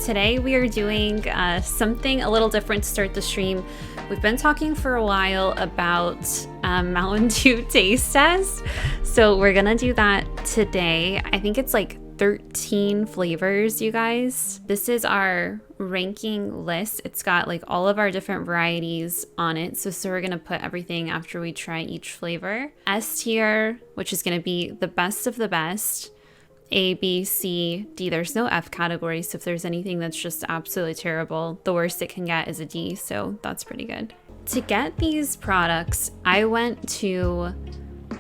Today we are doing something a little different to start the stream. We've been talking for a while about Mountain Dew taste test, so we're gonna do that today. I think it's like 13 flavors, you guys. This is our ranking list. It's got like all of our different varieties on it. So we're gonna put everything after we try each flavor. S tier, which is gonna be the best of the best. A, B, C, D. There's no F category, so if there's anything that's just absolutely terrible, the worst it can get is a D, so that's pretty good. To get these products, I went to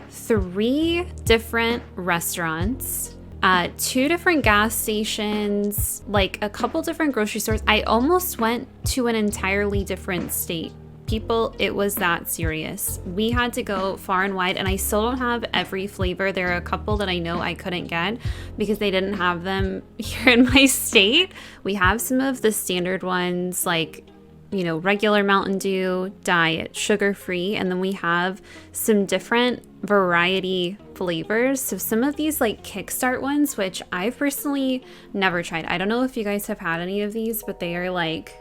3 different restaurants, 2 different gas stations, like a couple different grocery stores. I almost went to an entirely different state. People, it was that serious. We had to go far and wide, and I still don't have every flavor. There are a couple that I know I couldn't get because they didn't have them here in my state. We have some of the standard ones like, you know, regular Mountain Dew, diet, sugar-free, and then we have some different variety flavors. So some of these like kickstart ones, which I've personally never tried. I don't know if you guys have had any of these, but they're like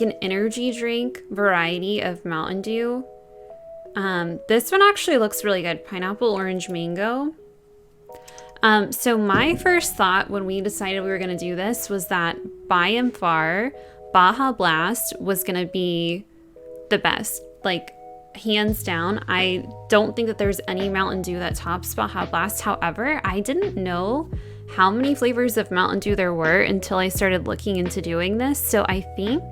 an energy drink variety of Mountain Dew. This one actually looks really good. Pineapple, orange, mango. So my first thought when we decided we were going to do this was that by and far, Baja Blast was going to be the best. Like, hands down. I don't think that there's any Mountain Dew that tops Baja Blast. However, I didn't know how many flavors of Mountain Dew there were until I started looking into doing this. So I think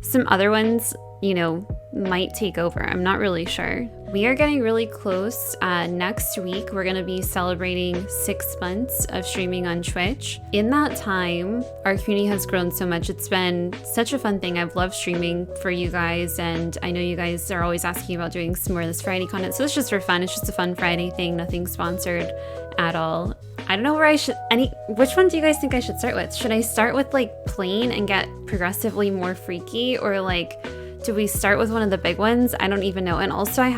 some other ones, you know, might take over. I'm not really sure. We are getting really close. Next week, we're going to be celebrating 6 months of streaming on Twitch. In that time, our community has grown so much. It's been such a fun thing. I've loved streaming for you guys, and I know you guys are always asking about doing some more of this Friday content. So it's just for fun. It's just a fun Friday thing. Nothing sponsored at all. I don't know where I should, which one do you guys think I should start with? Should I start with like plain and get progressively more freaky, or like, do we start with one of the big ones? I don't even know. And also I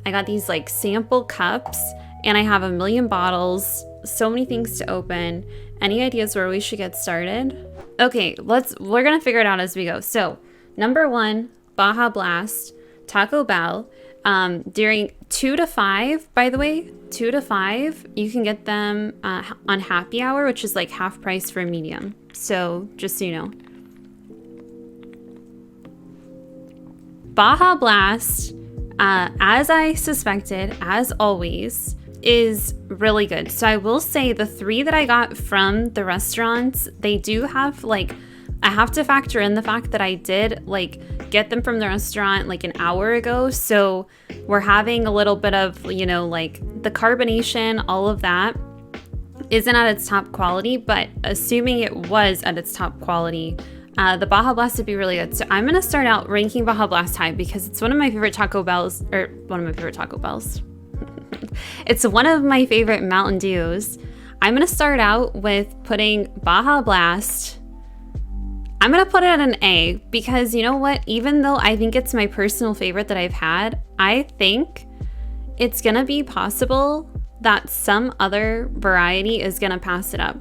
got these like sample cups, and I have a million bottles, so many things to open. Any ideas where we should get started? Okay, we're gonna figure it out as we go. So number 1, Baja Blast, Taco Bell. During 2 to 5, by the way, 2 to 5, you can get them on happy hour, which is like half price for a medium. So just so you know. Baja Blast, as I suspected, as always, is really good. So I will say the 3 that I got from the restaurants, they do have like, I have to factor in the fact that I did like get them from the restaurant like an hour ago. So we're having a little bit of, you know, like the carbonation, all of that isn't at its top quality, but assuming it was at its top quality, the Baja Blast would be really good. So I'm going to start out ranking Baja Blast high because it's one of my favorite Taco Bells, or one of my favorite Taco Bells. It's one of my favorite Mountain Dews. I'm going to start out with putting Baja Blast, I'm going to put it at an A because you know what? Even though I think it's my personal favorite that I've had, I think it's going to be possible that some other variety is going to pass it up.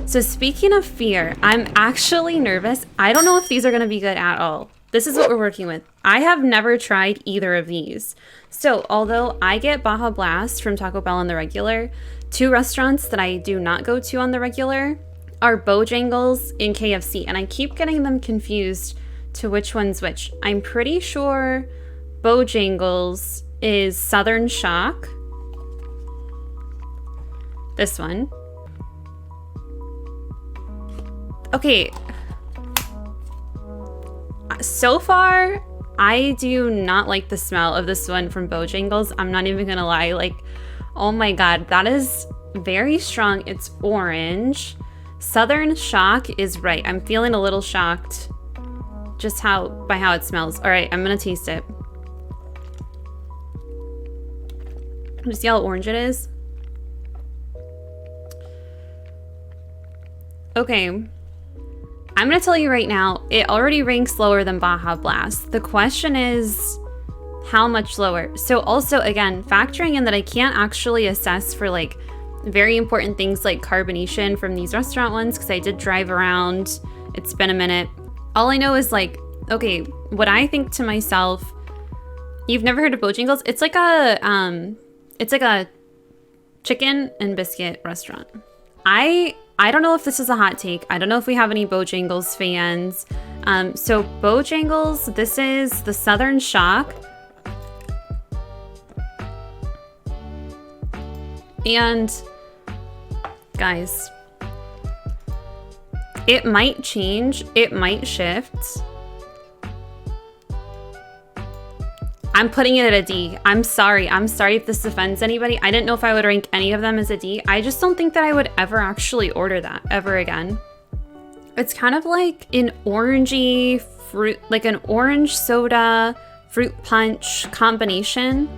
So speaking of fear, I'm actually nervous. I don't know if these are going to be good at all. This is what we're working with. I have never tried either of these. So although I get Baja Blast from Taco Bell on the regular, 2 restaurants that I do not go to on the regular are Bojangles and KFC. And I keep getting them confused to which one's which. I'm pretty sure Bojangles is Southern Shock. This one. Okay, so far, I do not like the smell of this one from Bojangles. I'm not even gonna lie, like, oh my god, that is very strong. It's orange. Southern Shock is right. I'm feeling a little shocked just by how it smells. All right, I'm gonna taste it. Just see how orange it is. Okay, I'm gonna tell you right now, it already ranks lower than Baja Blast. The question is, how much lower? So also, again, factoring in that I can't actually assess for like very important things like carbonation from these restaurant ones, because I did drive around. It's been a minute. All I know is like, okay, what I think to myself, you've never heard of Bojangles? It's like a chicken and biscuit restaurant. I don't know if this is a hot take. I don't know if we have any Bojangles fans. So Bojangles, this is the Southern Shock. And guys, it might change, it might shift. I'm putting it at a D. I'm sorry if this offends anybody. I didn't know if I would rank any of them as a D. I just don't think that I would ever actually order that ever again. It's kind of like an orangey fruit, like an orange soda fruit punch combination.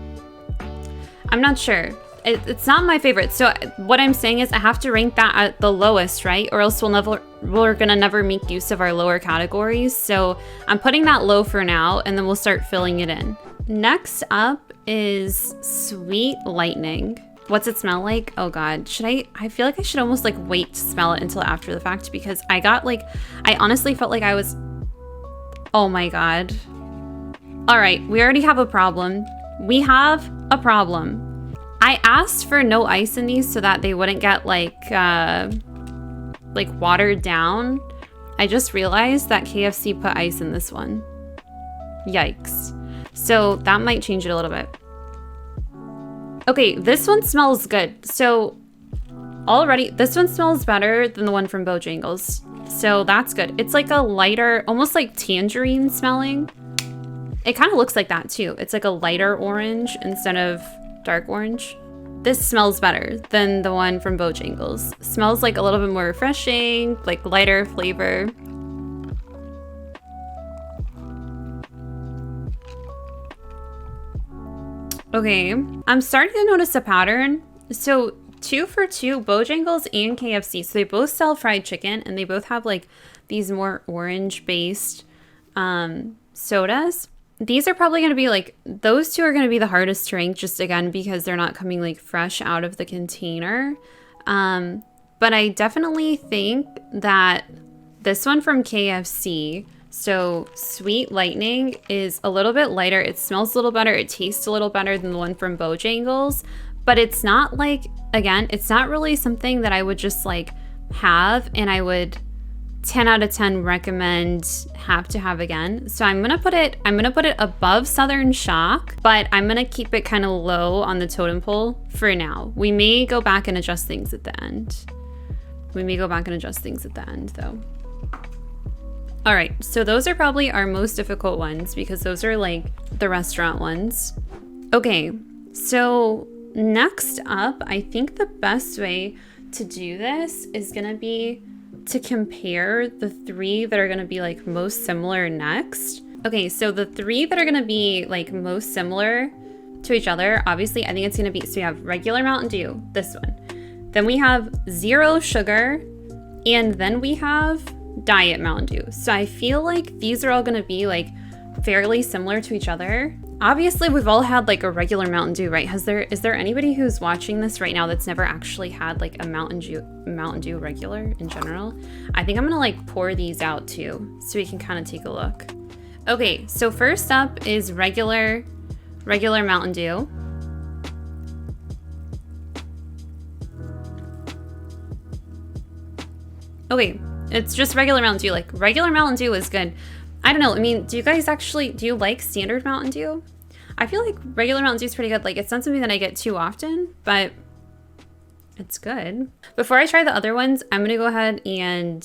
I'm not sure. It's not my favorite. So what I'm saying is I have to rank that at the lowest, right? Or else we're gonna never make use of our lower categories. So I'm putting that low for now, and then we'll start filling it in. Next up is Sweet Lightning. What's it smell like? Oh God, I feel like I should almost like wait to smell it until after the fact, because I honestly felt like I was, oh my God. All right, we already have a problem. We have a problem. I asked for no ice in these so that they wouldn't get like watered down. I just realized that KFC put ice in this one. Yikes. So that might change it a little bit. Okay, this one smells good. So already, this one smells better than the one from Bojangles. So that's good. It's like a lighter, almost like tangerine smelling. It kind of looks like that too. It's like a lighter orange instead of dark orange. This smells better than the one from Bojangles. Smells like a little bit more refreshing, like lighter flavor. Okay, I'm starting to notice a pattern. So 2 for 2, Bojangles and KFC. So they both sell fried chicken, and they both have like these more orange-based sodas. These are probably going to be like, those two are going to be the hardest to rank, just again, because they're not coming like fresh out of the container. But I definitely think that this one from KFC, so Sweet Lightning, is a little bit lighter. It smells a little better. It tastes a little better than the one from Bojangles. But it's not like, again, it's not really something that I would just like have and I would 10 out of 10 recommend have to have again. So I'm gonna put it above Southern Shock, but I'm gonna keep it kind of low on the totem pole for now. We may go back and adjust things at the end. Though. All right, so those are probably our most difficult ones because those are like the restaurant ones. Okay, so next up, I think the best way to do this is gonna be to compare the 3 that are gonna be like most similar next. Okay, so the 3 that are gonna be like most similar to each other, obviously I think it's gonna be, so we have regular Mountain Dew, this one. Then we have zero sugar, and then we have diet Mountain Dew. So I feel like these are all gonna be like fairly similar to each other. Obviously, we've all had like a regular Mountain Dew, right? Is there anybody who's watching this right now that's never actually had like a Mountain Dew regular in general? I think I'm gonna like pour these out too, so we can kind of take a look. Okay, so first up is regular Mountain Dew. Okay, it's just regular Mountain Dew. Like regular Mountain Dew is good. I don't know. I mean, do you like standard Mountain Dew? I feel like regular Mountain Dew is pretty good. Like, it's not something that I get too often, but it's good. Before I try the other ones, I'm going to go ahead and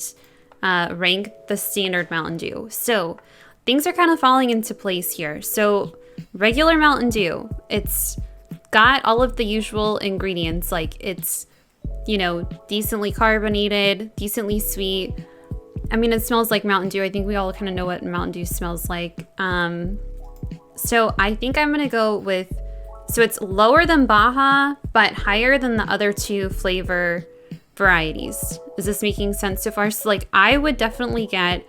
rank the standard Mountain Dew. So things are kind of falling into place here. So regular Mountain Dew, it's got all of the usual ingredients. Like it's, you know, decently carbonated, decently sweet. I mean, it smells like Mountain Dew. I think we all kind of know what Mountain Dew smells like. So I think I'm going to go with, so it's lower than Baja, but higher than the other 2 flavor varieties. Is this making sense so far? So like, I would definitely get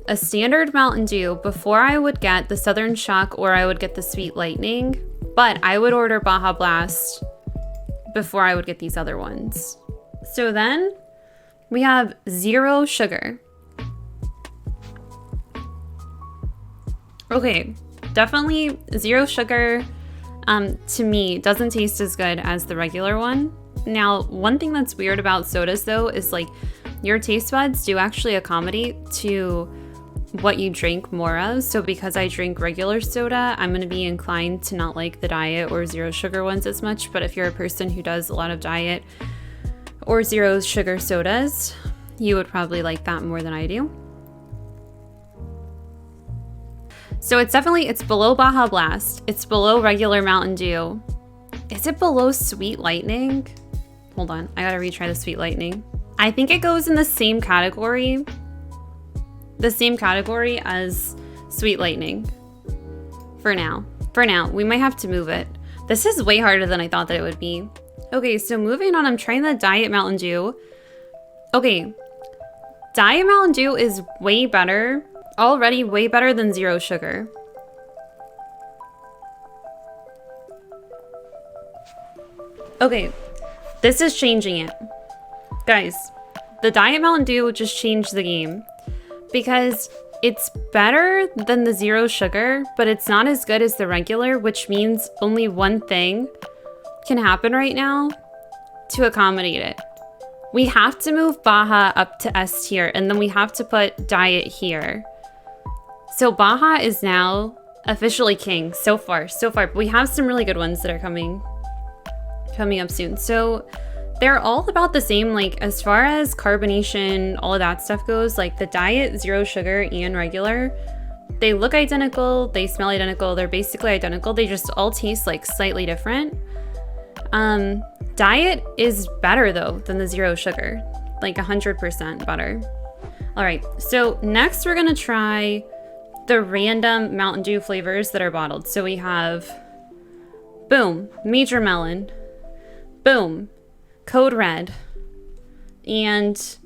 a standard Mountain Dew before I would get the Southern Shock or I would get the Sweet Lightning, but I would order Baja Blast before I would get these other ones. So then we have zero sugar. Okay, definitely zero sugar to me doesn't taste as good as the regular one. Now, one thing that's weird about sodas though is like your taste buds do actually accommodate to what you drink more of. So because I drink regular soda, I'm going to be inclined to not like the diet or zero sugar ones as much. But if you're a person who does a lot of diet or zero sugar sodas, you would probably like that more than I do. So it's below Baja Blast. It's below regular Mountain Dew. Is it below Sweet Lightning? Hold on, I gotta retry the Sweet Lightning. I think it goes in the same category as Sweet Lightning. For now, we might have to move it. This is way harder than I thought that it would be. Okay, so moving on, I'm trying the Diet Mountain Dew. Okay, Diet Mountain Dew is way better. Already way better than zero sugar. Okay, this is changing it. Guys, the Diet Mountain Dew just changed the game. Because it's better than the zero sugar, but it's not as good as the regular, which means only one thing can happen right now to accommodate it. We have to move Baja up to S tier, and then we have to put Diet here. So Baja is now officially king so far. But we have some really good ones that are coming up soon. So they're all about the same, like as far as carbonation, all of that stuff goes, like the diet, zero sugar and regular, they look identical, they smell identical, they're basically identical. They just all taste like slightly different. Diet is better though than the zero sugar, like 100% better. All right, so next we're gonna try the random Mountain Dew flavors that are bottled. So we have, boom, Major Melon, boom, Code Red, and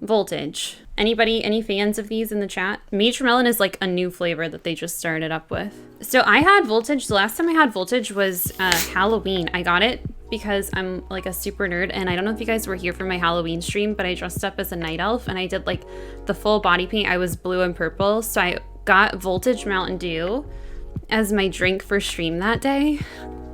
Voltage. Any fans of these in the chat? Major Melon is like a new flavor that they just started up with. So I had Voltage, the last time I had Voltage was Halloween. I got it because I'm like a super nerd, and I don't know if you guys were here for my Halloween stream, but I dressed up as a night elf and I did like the full body paint. I was blue and purple, so I got Voltage Mountain Dew as my drink for stream that day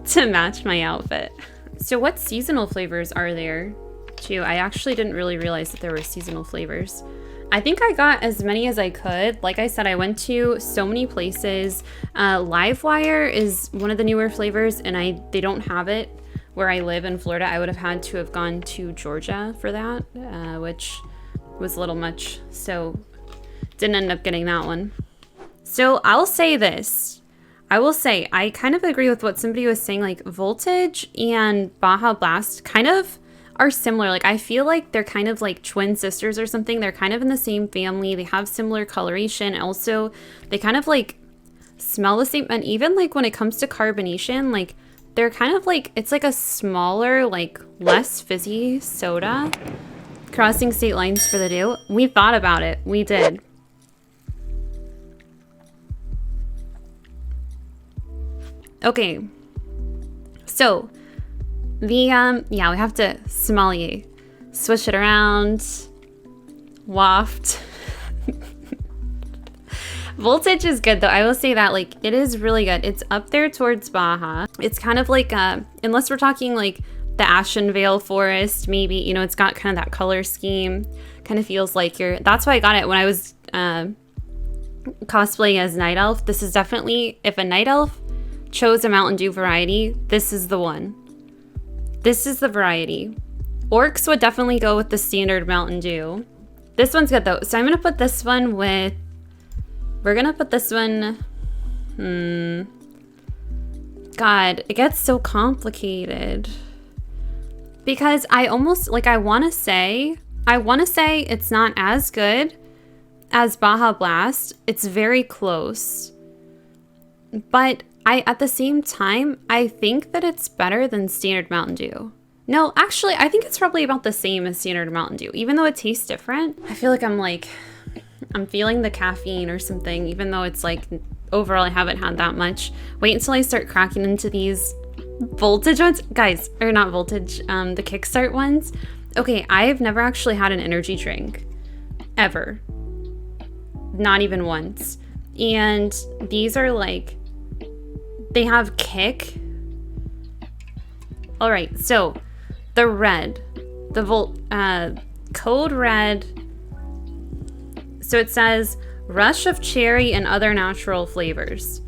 to match my outfit. So what seasonal flavors are there too? I actually didn't really realize that there were seasonal flavors. I think I got as many as I could. Like I said, I went to so many places. Livewire is one of the newer flavors, and they don't have it where I live in Florida. I would have had to have gone to Georgia for that, which was a little much, so didn't end up getting that one. So I'll say this. I will say, I kind of agree with what somebody was saying, like Voltage and Baja Blast kind of are similar. Like I feel like they're kind of like twin sisters or something. They're kind of in the same family. They have similar coloration. Also, they kind of like smell the same. And even like when it comes to carbonation, like they're kind of like, it's like a smaller, like less fizzy soda. Crossing state lines for the dew. We thought about it. We did. Okay, so the, yeah, we have to sommelier, switch it around, waft. Voltage is good though. I will say that, like, it is really good. It's up there towards Baja. It's kind of like, unless we're talking like the Ashenvale Forest, maybe, you know, it's got kind of that color scheme. Kind of feels like that's why I got it when I was cosplaying as Night Elf. This is definitely, if a Night Elf chose a Mountain Dew variety, this is the one. This is the variety. Orcs would definitely go with the standard Mountain Dew. This one's good though. So I'm gonna put this one with, we're gonna put this one, God, it gets so complicated. Because I almost, like I wanna say it's not as good as Baja Blast. It's very close. But at the same time, I think that it's better than standard Mountain Dew. No, actually, I think it's probably about the same as standard Mountain Dew, even though it tastes different. I feel like I'm feeling the caffeine or something, even though it's like, overall, I haven't had that much. Wait until I start cracking into these voltage ones, guys, or not voltage, the Kickstart ones. Okay, I've never actually had an energy drink ever, not even once. And these are like, they have kick. All right, so the red, the code red. So it says rush of cherry and other natural flavors.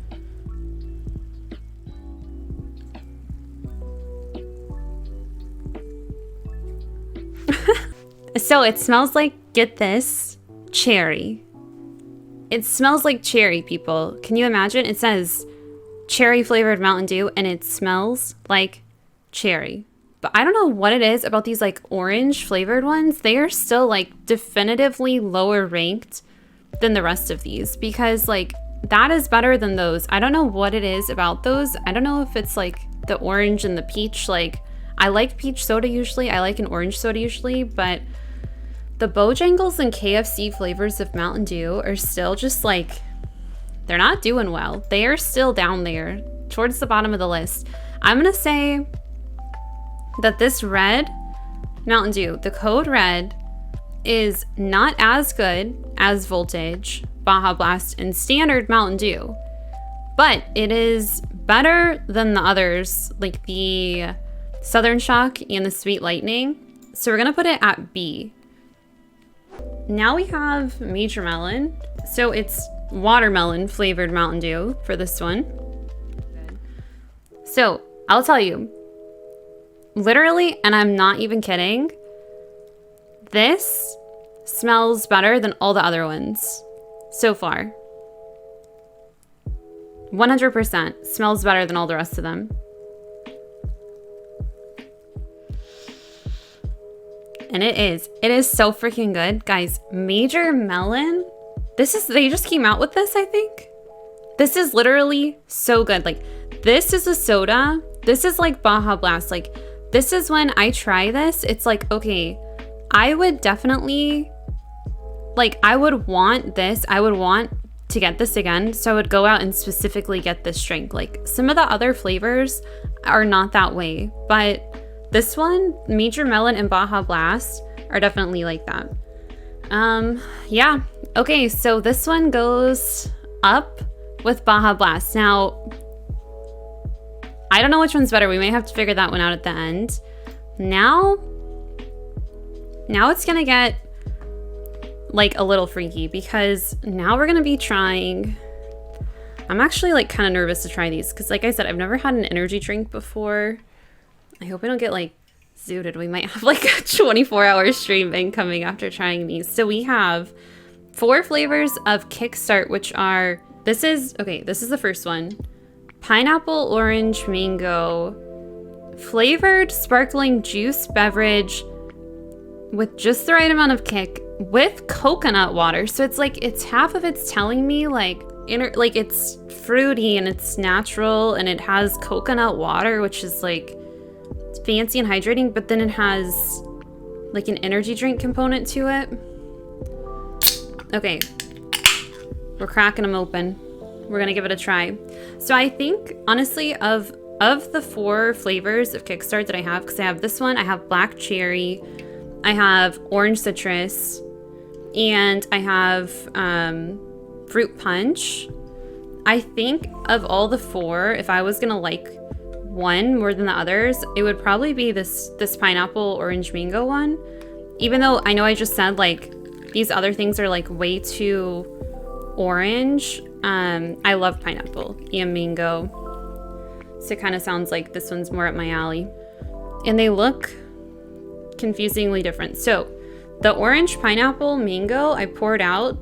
So it smells like, get this, cherry. It smells like cherry, people. Can you imagine? It says cherry flavored Mountain Dew and it smells like cherry. But I don't know what it is about these like orange flavored ones. They are still like definitively lower ranked than the rest of these because like that is better than those. I don't know what it is about those. I don't know if it's like the orange and the peach. Like I like peach soda usually. I like an orange soda usually, but the Bojangles and KFC flavors of Mountain Dew are still just like, they're not doing well. They are still down there towards the bottom of the list. I'm gonna say that this red Mountain Dew, the code red, is not as good as Voltage, Baja Blast, and standard Mountain Dew, but it is better than the others, like the Southern Shock and the Sweet Lightning. So we're gonna put it at B. Now we have Major Melon. So it's watermelon flavored Mountain Dew for this one. So I'll tell you, literally, and I'm not even kidding, this smells better than all the other ones so far. 100% smells better than all the rest of them. And it is so freaking good. Guys, Major Melon, they just came out with this, I think. This is literally so good. Like, this is a soda. This is like Baja Blast. Like, this is when I try this, it's like, okay, I would definitely, like, I would want this. I would want to get this again. So I would go out and specifically get this drink. Like, some of the other flavors are not that way, but this one, Major Melon and Baja Blast, are definitely like that. Yeah. Okay, so this one goes up with Baja Blast. Now, I don't know which one's better. We may have to figure that one out at the end. Now it's gonna get like a little freaky because now we're gonna be trying. I'm actually like kind of nervous to try these because, like I said, I've never had an energy drink before. I hope I don't get like zooted. We might have like a 24-hour stream coming after trying these. So we have 4 flavors of Kickstart, which are, this is the first one. Pineapple, orange, mango, flavored sparkling juice beverage with just the right amount of kick with coconut water. So it's like, it's half of it's telling me like, like it's fruity and it's natural and it has coconut water, which is like fancy and hydrating, but then it has like an energy drink component to it. Okay, we're cracking them open. We're gonna give it a try. So I think honestly of the 4 flavors of Kickstart that I have, because I have this one, I have black cherry, I have orange citrus, and I have fruit punch. I think of all the 4, if I was gonna like one more than the others, it would probably be this pineapple orange mango one, even though I know I just said like these other things are like way too orange. I love pineapple and mango, so it kind of sounds like this one's more up my alley, and they look confusingly different. So the orange pineapple mango I poured out,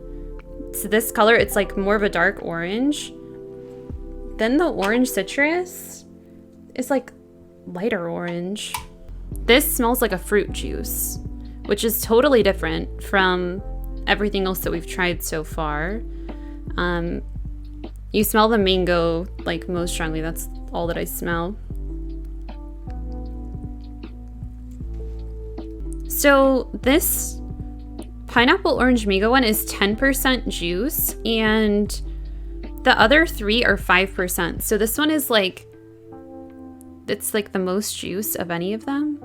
so this color, it's like more of a dark orange. Then the orange citrus, it's like lighter orange. This smells like a fruit juice, which is totally different from everything else that we've tried so far. You smell the mango like most strongly. That's all that I smell. So this pineapple orange mango one is 10% juice and the other 3 are 5%. So this one is like it's like the most juice of any of them.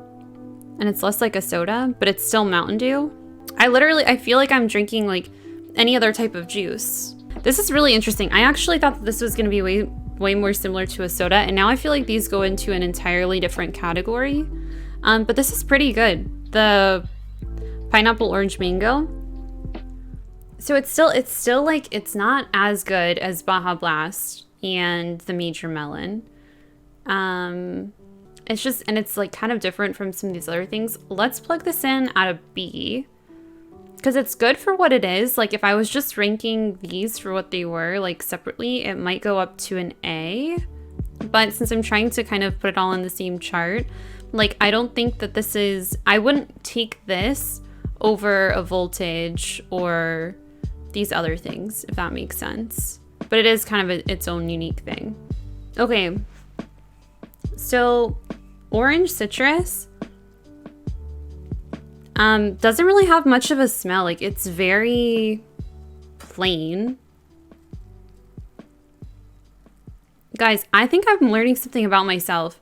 And it's less like a soda, but it's still Mountain Dew. I feel like I'm drinking like any other type of juice. This is really interesting. I actually thought that this was gonna be way more similar to a soda, and now I feel like these go into an entirely different category. But this is pretty good. The pineapple orange mango. So it's still like, it's not as good as Baja Blast and the Major Melon. It's just, and it's like kind of different from some of these other things. Let's plug this in at a B, because it's good for what it is. Like if I was just ranking these for what they were like separately, it might go up to an A. But since I'm trying to kind of put it all in the same chart, like I don't think that this is, I wouldn't take this over a Voltage or these other things, if that makes sense. But it is kind of its own unique thing. Okay, so orange citrus doesn't really have much of a smell. Like it's very plain. Guys, I think I'm learning something about myself.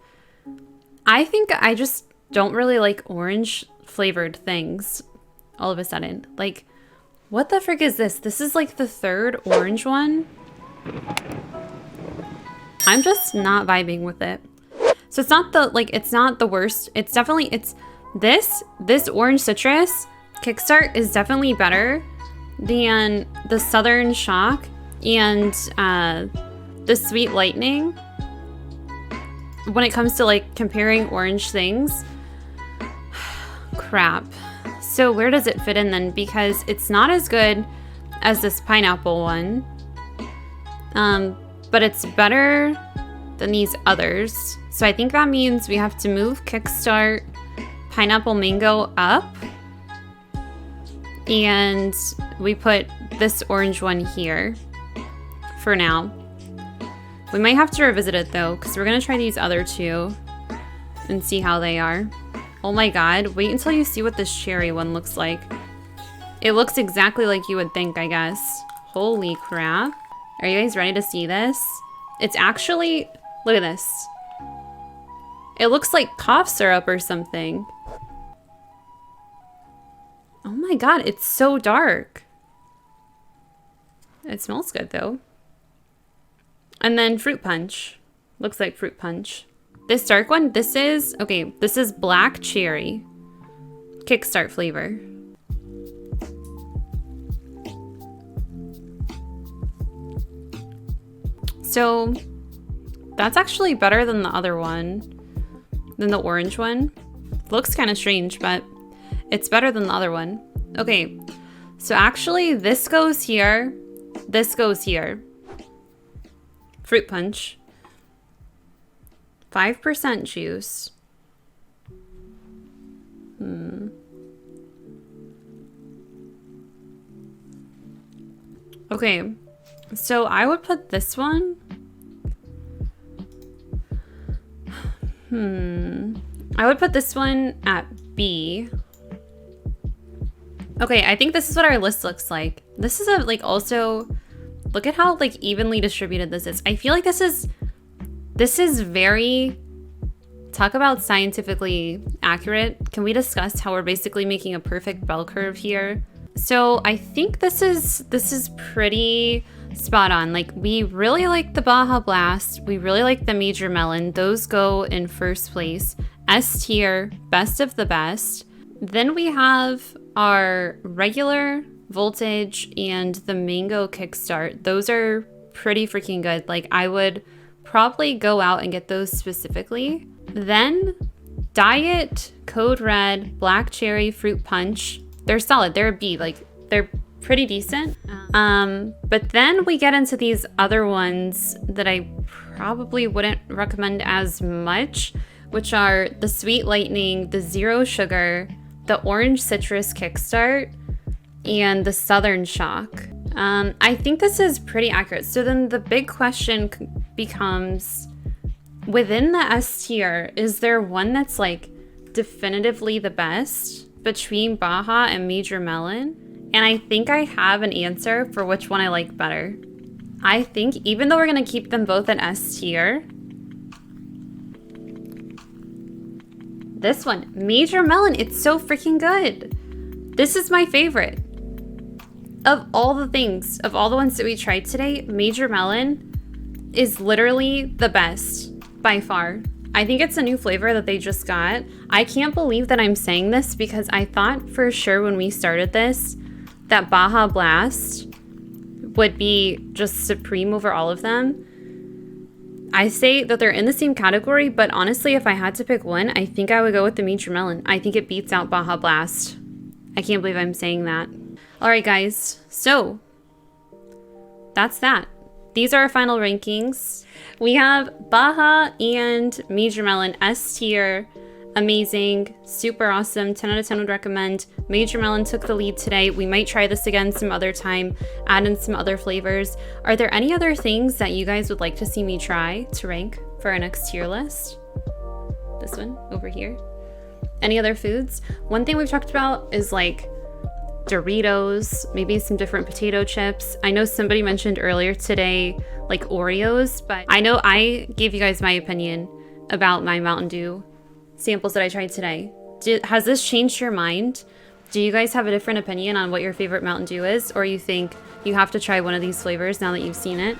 I think I just don't really like orange flavored things all of a sudden. Like, what the frick is this? This is like the third orange one. I'm just not vibing with it. So it's not the, like, it's not the worst. It's definitely, it's this orange citrus Kickstart is definitely better than the Southern Shock and the Sweet Lightning when it comes to like comparing orange things. Crap. So where does it fit in then? Because it's not as good as this pineapple one, but it's better than these others. So I think that means we have to move Kickstart Pineapple Mango up, and we put this orange one here for now. We might have to revisit it though, because we're gonna try these other two and see how they are. Oh my god, wait until you see what this cherry one looks like. It looks exactly like you would think, I guess. Holy crap. Are you guys ready to see this? It's actually, look at this. It looks like cough syrup or something. Oh my god, it's so dark. It smells good though. And then fruit punch. Looks like fruit punch. This dark one, this is black cherry. Kickstart flavor. So that's actually better than the other one, than the orange one. Looks kind of strange, but it's better than the other one. Okay, so actually this goes here, this goes here. Fruit punch. 5% juice. Okay, so I would put this one. I would put this one at B. Okay, I think this is what our list looks like. This is also, look at how like evenly distributed this is. I feel like this is very, talk about scientifically accurate. Can we discuss how we're basically making a perfect bell curve here? So I think this is pretty spot on. Like, we really like the Baja Blast. We really like the Major Melon. Those go in first place. S tier, best of the best. Then we have our regular Voltage and the Mango Kickstart. Those are pretty freaking good. Like, I would probably go out and get those specifically. Then Diet, Code Red, Black Cherry, Fruit Punch. They're solid. They're a B. Like, they're pretty decent. But then we get into these other ones that I probably wouldn't recommend as much, which are the Sweet Lightning, the Zero Sugar, the Orange Citrus Kickstart, and the Southern Shock. I think this is pretty accurate. So then the big question becomes, within the S tier, is there one that's like definitively the best between Baja and Major Melon? And I think I have an answer for which one I like better. I think even though we're gonna keep them both in S tier, This one, Major Melon. It's so freaking good. This is my favorite. Of all the things, of all the ones that we tried today, Major Melon is literally the best by far. I think it's a new flavor that they just got. I can't believe that I'm saying this because I thought for sure when we started this that Baja Blast would be just supreme over all of them. I say that they're in the same category, but honestly, if I had to pick one, I think I would go with the Major Melon. I think it beats out Baja Blast. I can't believe I'm saying that. All right, guys. So that's that. These are our final rankings. We have Baja and Major Melon S tier. Amazing, super awesome, 10 out of 10 would recommend. Major Melon took the lead today. We might try this again some other time, add in some other flavors. Are there any other things that you guys would like to see me try to rank for our next tier list? This one over here. Any other foods? One thing we've talked about is like Doritos, maybe some different potato chips. I know somebody mentioned earlier today like Oreos, but I know I gave you guys my opinion about my Mountain Dew samples that I tried today. Has this changed your mind? Do you guys have a different opinion on what your favorite Mountain Dew is, or you think you have to try one of these flavors now that you've seen it?